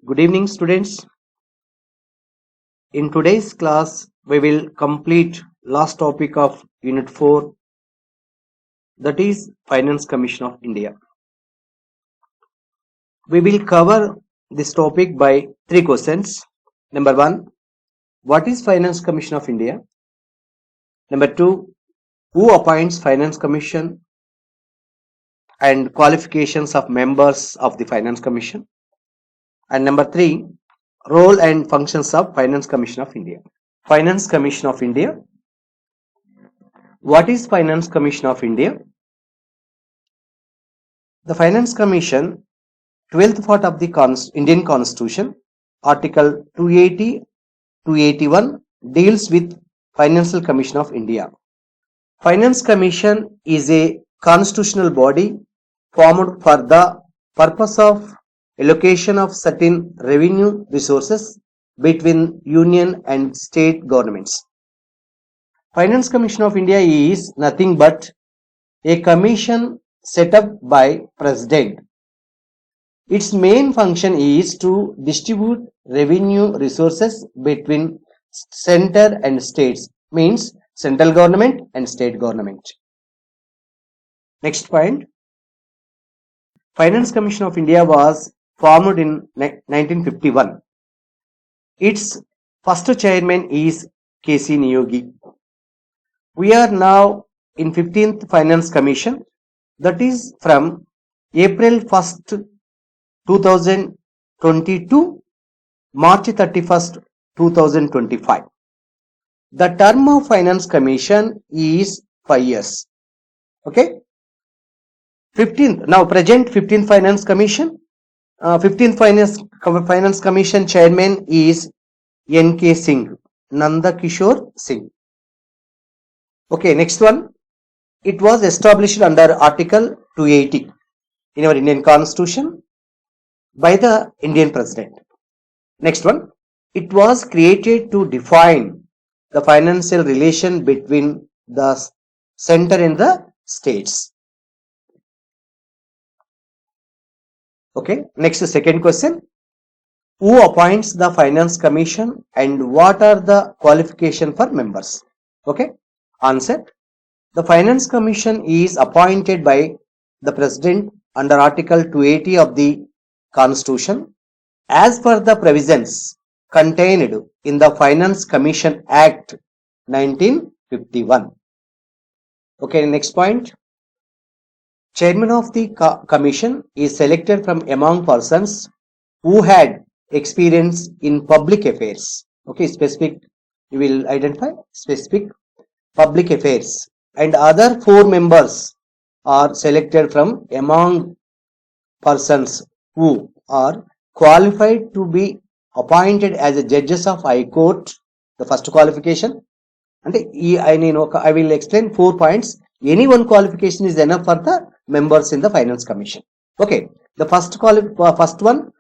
Good evening, students. In today's class, we will complete last topic of Unit 4, that is Finance Commission of India. We will cover this topic by 3 questions. Number 1, what is Finance Commission of India? Number 2, who appoints Finance Commission and qualifications of members of the Finance Commission? And number 3, role and functions of Finance Commission of India. Finance Commission of India. What is Finance Commission of India? The Finance Commission, 12th part of the Indian Constitution, Article 280 281 deals with Financial Commission of India. Finance Commission is a constitutional body formed for the purpose of allocation of certain revenue resources between union and state governments. Finance Commission of India is nothing but a commission set up by President. Its main function is to distribute revenue resources between center and states, means central government and state government. Next point. Finance Commission of India was formed in 1951. Its first chairman is K.C. Niyogi. We are now in 15th Finance Commission, that is from April 1st, 2022, March 31st, 2025. The term of Finance Commission is 5 years. Okay. 15th, now present 15th Finance Commission. 15th Finance Commission Chairman is N.K. Singh, Nanda Kishore Singh. Okay, next one. It was established under Article 280 in our Indian Constitution by the Indian President. Next one. It was created to define the financial relation between the center and the states. Okay, next second question. Who appoints the Finance Commission and what are the qualifications for members? Okay, answer. The Finance Commission is appointed by the President under Article 280 of the Constitution as per the provisions contained in the Finance Commission Act 1951. Okay, next point. Chairman of the Commission is selected from among persons who had experience in public affairs. Okay, specific, you will identify specific public affairs. And other 4 members are selected from among persons who are qualified to be appointed as a judges of High Court. The first qualification. And I will explain 4 points. Any one qualification is enough for the members in the Finance Commission. Okay. The first one,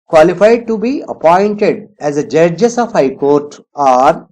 qualified to be appointed as a judges of High Court, or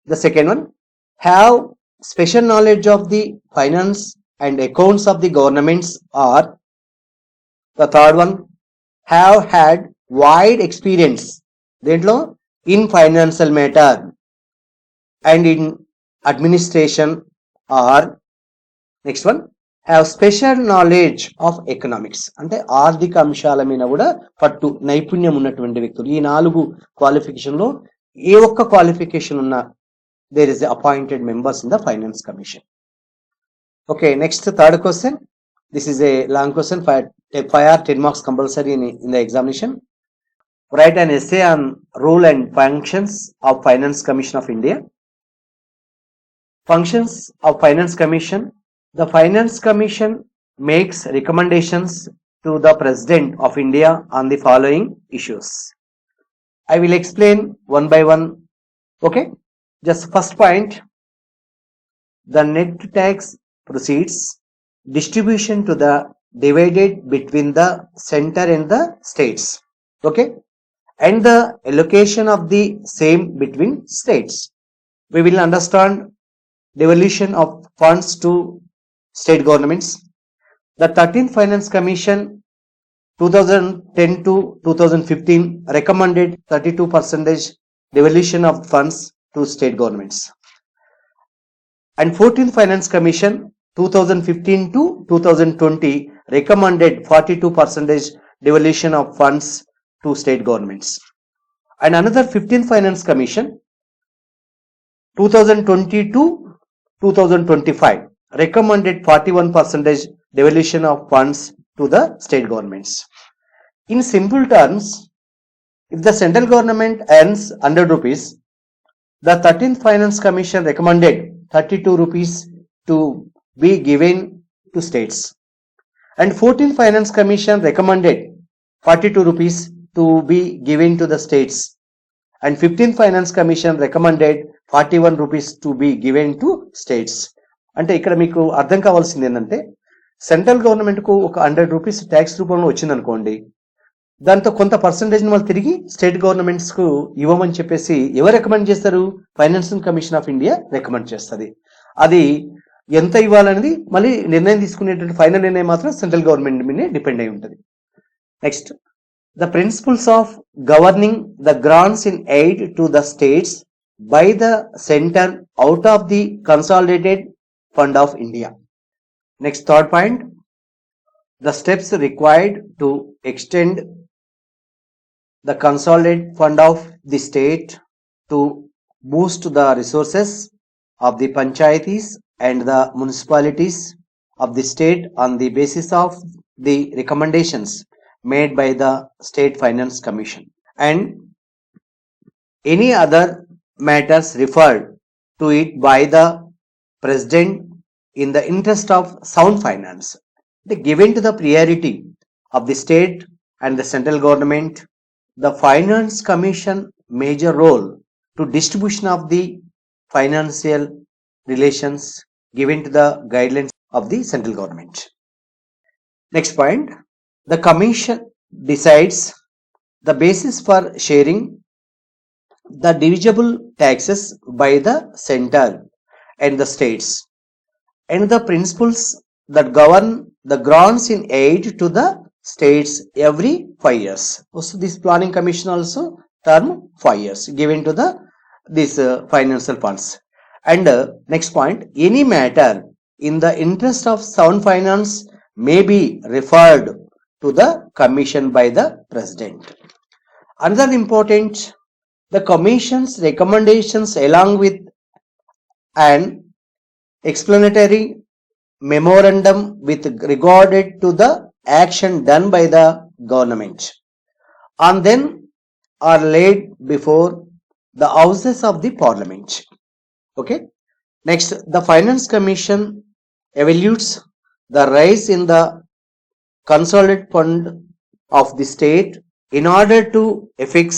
the second one, have special knowledge of the finance and accounts of the governments, or the third one, have had wide experience in financial matter and in administration, or next one, have special knowledge of economics. అంటే ఆర్థిక అంశాల మీద కూడా పట్టు నైపుణ్యం ఉన్నటువంటి వ్యక్తులు. ఈ 4 క్వాలిఫికేషన్ లో ఏ ఒక్క క్వాలిఫికేషన్ ఉన్నా there is appointed members in the Finance Commission. Okay, next third question. This is a long question, 5 or 10 marks compulsory in the examination. Write an essay on role and functions of Finance Commission of India. Functions of Finance Commission. The Finance Commission makes recommendations to the President of India on the following issues. I will explain one by one. Okay. Just first point, the net tax proceeds distribution to the divided between the center and the states. Okay. And the allocation of the same between states. We will understand devolution of funds to state governments. The 13th Finance Commission 2010 to 2015 recommended 32% devolution of funds to state governments. And 14th Finance Commission 2015 to 2020 recommended 42% devolution of funds to state governments. And another 15th Finance Commission 2020 to 2025 recommended 41% devolution of funds to the state governments. In simple terms, if the central government earns 100 rupees, the 13th Finance Commission recommended 32 rupees to be given to states. And 14th Finance Commission recommended 42 rupees to be given to the states. And 15th Finance Commission recommended 41 rupees to be given to states. అంటే ఇక్కడ మీకు అర్థం కావాల్సింది ఏంటంటే central government కు ఒక 100 rupees tax రూపంలో వచ్చిందనుకోండి, దాంతో కొంత పర్సంటేజ్ వాళ్ళు తిరిగి స్టేట్ గవర్నమెంట్స్ కు ఇవ్వమని చెప్పేసి ఎవరు రికమెండ్ చేస్తారు? Financial commission of India recommend చేస్తుంది. అది ఎంత ఇవ్వాలనేది మళ్ళీ నిర్ణయం తీసుకునేటువంటి ఫైనల్ నిర్ణయం మాత్రం సెంట్రల్ గవర్నమెంట్ మీద డిపెండ్ అయి ఉంటుంది. Next, the principles of governing the grants in aid to the states by the center out of the consolidated fund of India. Next, third point, the steps required to extend the consolidated fund of the state to boost the resources of the panchayatis and the municipalities of the state on the basis of the recommendations made by the State Finance Commission and any other matters referred to it by the President in the interest of sound finance. Given to the priority of the state and the central government, the Finance Commission major role to distribution of the financial relations given to the guidelines of the central government. Next point, the commission decides the basis for sharing the divisible taxes by the center and the states and the principles that govern the grants in aid to the states every 5 years. Also, this planning commission also term 5 years given to the this financial funds. And next point, any matter in the interest of sound finance may be referred to the commission by the president. Another important, the commission's recommendations along with an explanatory memorandum with regarded to the action done by the government and then are laid before the houses of the parliament. Okay. Next, the finance commission evaluates the rise in the consolidated fund of the state in order to fix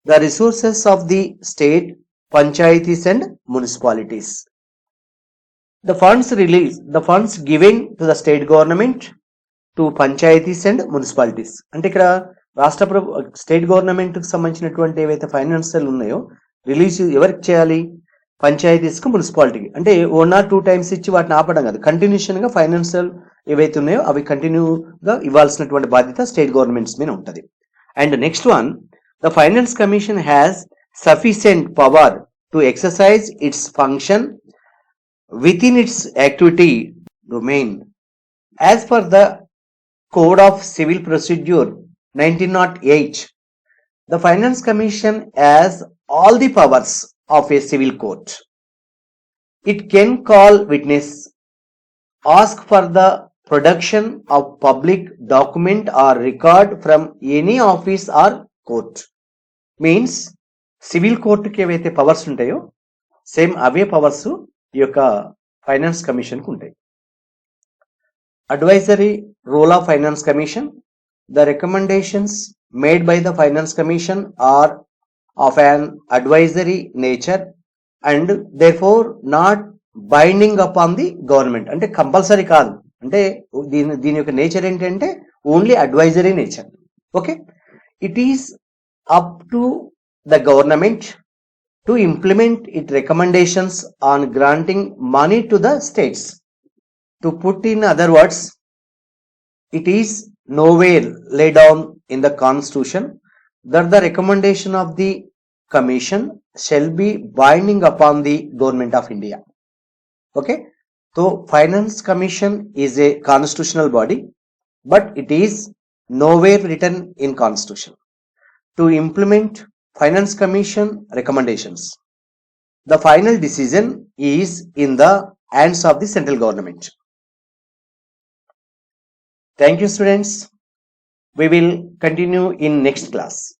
the resources of the state, panchayatis and municipalities. The funds released, the funds given to the state government, to panchayatis and municipalities. అంటే ఇక్కడ రాష్ట్ర state government కి సంబంధించినటువంటి ఏవైతే financial ఉన్నాయో release ఎవరికి చేయాలి? Panchayats కు, మున్సిపాలిటీకి. అంటే 1 or 2 times ఇచ్చి వాటిని ఆపడం కాదు, కంటిన్యూషన్ గా ఫైనాన్షియల్ ఏవైతే ఉన్నాయో అవి కంటిన్యూగా ఇవ్వాల్సినటువంటి బాధ్యత స్టేట్ గవర్నమెంట్స్ మీద ఉంటుంది. And next one, the finance commission has sufficient power to exercise it's function within its activity domain as per the Code of Civil Procedure 1908. The Finance Commission has all the powers of a civil court. It can call witness, ask for the production of public document or record from any office or court. Means civil court కి ఏవైతే powers ఉంటాయో same అవే powers ఈ యొక్క finance commission కు ఉంటాయి. Advisory role of finance commission, the recommendations made by the finance commission are of an advisory nature and therefore not binding upon the government. అంటే compulsory కాదు, అంటే దీని యొక్క నేచర్ ఏంటంటే only advisory nature. Okay, it is up to the government to implement its recommendations on granting money to the states. To put in other words, it is nowhere laid down in the constitution that the recommendation of the commission shall be binding upon the government of India. Okay, so finance commission is a constitutional body, but it is nowhere written in constitution to implement finance commission recommendations. The final decision is in the hands of the central government. Thank you, students. We will continue in next class.